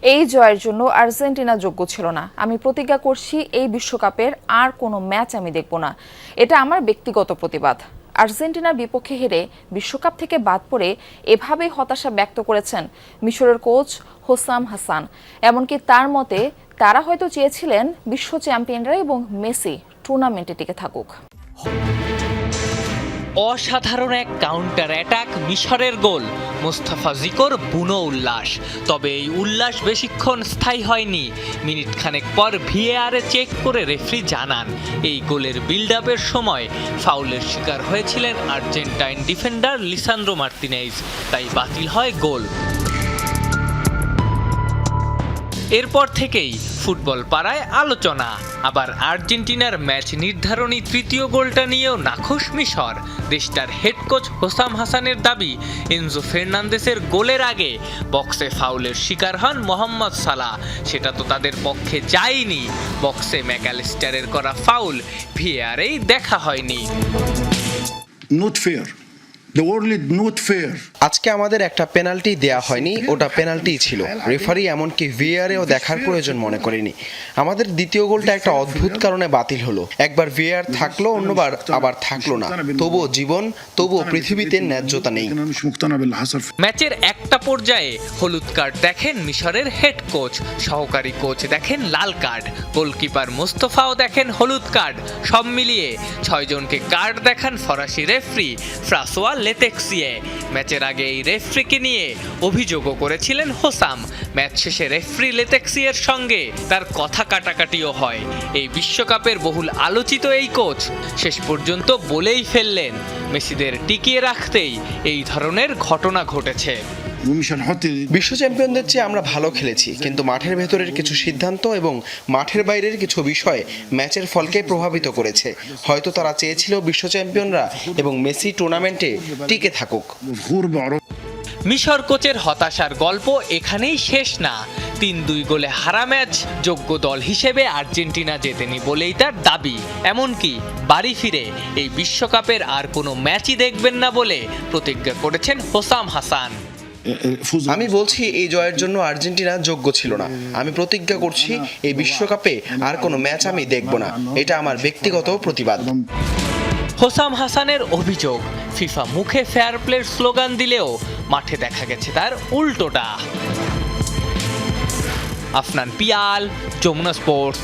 এই জয়ের জন্য আর্জেন্টিনা যোগ্য ছিল না। আমি প্রতিজ্ঞা করছি এই বিশ্বকাপের আর কোনো ম্যাচ আমি দেখব না। এটা আমার ব্যক্তিগত প্রতিবাদ। আর্জেন্টিনার বিপক্ষে হেরে বিশ্বকাপ থেকে বাদ পড়ে এভাবেই হতাশা ব্যক্ত করেছেন মিশরের কোচ হোসাম হাসান। এমনকি তার মতে তারা হয়তো চেয়েছিলেন বিশ্ব চ্যাম্পিয়নরা এবং মেসি টুর্নামেন্টে টিকে থাকুক। অসাধারণ এক কাউন্টার অ্যাটাক, মিশরের গোল, মোস্তাফা জিকোর বুনো উল্লাস। তবে এই উল্লাস বেশিক্ষণ স্থায়ী হয়নি। মিনিট খানেক পর ভিএআরে চেক করে রেফারি জানান এই গোলের বিল্ড আপের সময় ফাউলের শিকার হয়েছিলেন আর্জেন্টাইন ডিফেন্ডার লিসান্দ্রো মার্তিনেজ, তাই বাতিল হয় গোল। এরপর থেকেই ফুটবল পাড়ায় আলোচনা। আবার আর্জেন্টিনার ম্যাচ নির্ধারণী তৃতীয় গোলটা নিয়েও নাখোশ মিশর। দেশটার হেড কোচ হোসাম হাসানের দাবি, এনজো ফার্নান্দেসের গোলের আগে বক্সে ফাউলের শিকার হন মোহাম্মদ সালাহ। সেটা তো তাদের পক্ষে যায়নি। বক্সে ম্যাকঅ্যালিস্টারের করা ফাউল ভিএআরেই দেখা হয়নি। Not fair. The world not fair. আজকে আমাদের একটা পেনাল্টি দেয়া হয়নি, ওটা পেনাল্টি ছিল। রেফারি এমনকি ভিএআরেও দেখার প্রয়োজন মনে করেনি। আমাদের দ্বিতীয় গোলটা একটা অদ্ভুত কারণে বাতিল হলো। একবার ভিএআর থাকলো, অন্যবার আবার থাকলো না। তবুও জীবন, তবুও পৃথিবীতে ন্যায্যতা নেই। ম্যাচের একটা পর্যায়ে হলুদ কার্ড দেখেন মিশরের হেড কোচ, সহকারী কোচ দেখেন লাল কার্ড, গোলকিপার মোস্তফাও দেখেন হলুদ কার্ড। সব মিলিয়ে 6 জনকে কার্ড দেখান ফরাসি রেফারি ফ্রাসোয়া লেতেক্সিয়ে। ম্যাচের আগে এই রেফারিকে নিয়ে অভিযোগও করেছিলেন হোসাম। ম্যাচ শেষে রেফারি লেতেক্সিয়ের সঙ্গে তার কথা কাটাকাটিও হয়। এই বিশ্বকাপের বহুল আলোচিত এই কোচ শেষ পর্যন্ত বলেই ফেললেন মেসিদের টিকিয়ে রাখতেই এই ধরনের ঘটনা ঘটেছে। বিশ্ব চ্যাম্পিয়নদের চেয়ে আমরা ভালো খেলেছি, কিন্তু মাঠের ভেতরের কিছু সিদ্ধান্ত এবং মাঠের বাইরের কিছু বিষয় ম্যাচের ফলকে প্রভাবিত করেছে। হয়তো তারা চেয়েছিল বিশ্ব চ্যাম্পিয়নরা এবং মেসি টুর্নামেন্টে টিকে থাকুক। মিশর কোচের হতাশার গল্প এখানেই শেষ না। 3-2 গোলে হারা ম্যাচ যোগ্য দল হিসেবে আর্জেন্টিনা জেতেনি বলেই তার দাবি। এমনকি বাড়ি ফিরে এই বিশ্বকাপের আর কোনো ম্যাচই দেখবেন না বলে প্রতিজ্ঞা করেছেন হোসাম হাসান। আমি বলছি এই জয়ের জন্য আর্জেন্টিনা যোগ্য ছিল না। আমি প্রতিজ্ঞা করছি এই বিশ্বকাপে আর কোনো ম্যাচ আমি দেখব না। এটা আমার ব্যক্তিগত প্রতিবাদ। হোসাম হাসানের অভিযোগ, ফিফা মুখে ফেয়ার প্লের স্লোগান দিলেও মাঠে দেখা গেছে তার উল্টোটা। আফনান পিয়াল, যমুনা স্পোর্টস।